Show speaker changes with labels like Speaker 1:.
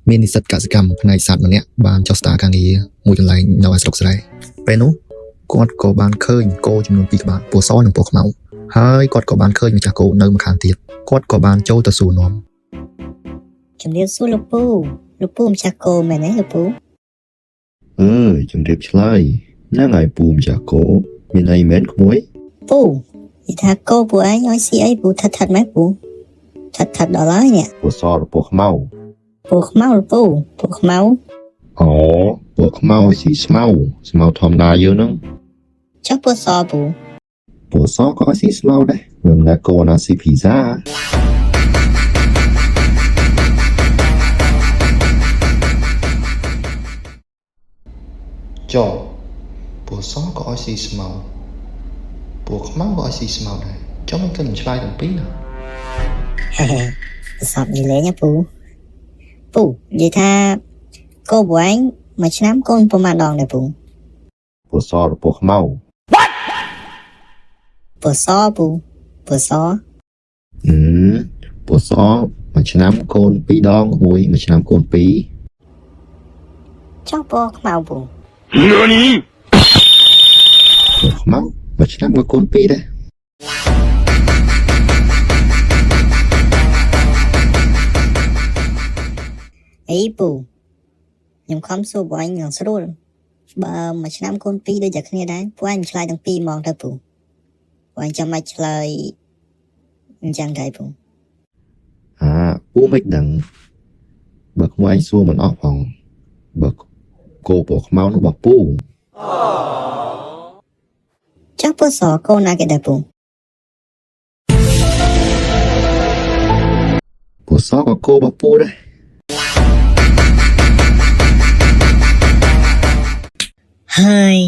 Speaker 1: មាននិស្សិតកសិកម្មផ្នែកសត្វម្នាក់បានចុះស្តារការងារមួយកន្លែងនៅឯស្រុកស្រែពេលនោះគាត់ក៏បានឃើញគោចំនួន2ក្បាលពណ៌សនិងពណ៌ខ្មៅហើយគាត់ក៏បានឃើញម្ចាស់គោនៅម្ខាងទៀតគាត់ក៏បានចូលទៅសួរនាំ
Speaker 2: ជំរាបសួរលោកពូម្ចាស់គោមែនទេលោកពូ
Speaker 3: ជំរាបឆ្លើយហ្នឹងហើយពូម្ចាស់គោមានអីមែនក្មួយ
Speaker 2: ពូនិយាយថាគោពូឯងឲ្យស៊ីអីពូថាត់ម៉េចពូថាត់ដល់ហើយនេះ
Speaker 3: ពណ៌សឬពណ៌ខ្មៅ
Speaker 2: ពូខ្មៅលោកពូពូខ្មៅ
Speaker 3: អូពណ៌ខ្មៅឲ្យស៊ីស្មៅធម្មតាយើងហ្នឹង
Speaker 2: ចុះពូសពូ
Speaker 3: ពណ៌សក៏ឲ្យស៊ីស្មៅដែរមិនណាគោណាស៊ីភីហ្សាចុះពណ៌សក៏ឲ្យស៊ីស្មៅពណ៌ខ្មៅក៏ឲ្យស៊ីស្មៅដែរចុះមិនទៅឆ្លើយទាំងពីរណា
Speaker 2: ហេសពនិយាយលេងពូនិយាយថាគោពូឯងមួយឆ្នាំកូនប្រមាណដងដែរពូ
Speaker 3: ពណ៌សឬពណ៌ខ្មៅ
Speaker 2: ពូសពូពូស
Speaker 3: ពណ៌សមួយឆ្នាំកូន2ដងក្មួយមួយឆ្នាំកូន2
Speaker 2: ចុះពូខ្មៅពូ
Speaker 3: ពណ៌ខ្មៅមួយឆ្នាំក៏កូន2ដែរ
Speaker 2: អីពូខ្ញុំខំសួរពូឯងនឹងស្រួលបើមួយឆ្នាំកូន2ដូចតែគ្នាដែរពូឯងឆ្លើយទាំងពីរហ្មងទៅពូឯងចាំមិនឆ្លើយអញ្ចឹងដែរពូ
Speaker 3: ពូមិនដឹងបើក្មួយឯងសួរមិនអស់ផងបើគោពណ៌ខ្មៅនោះរបស់ពូ
Speaker 2: ចុះពូសកូនណាគេដែរពូ
Speaker 3: ពណ៌សក៏គោរបស់ពូដែរ
Speaker 2: ហើយ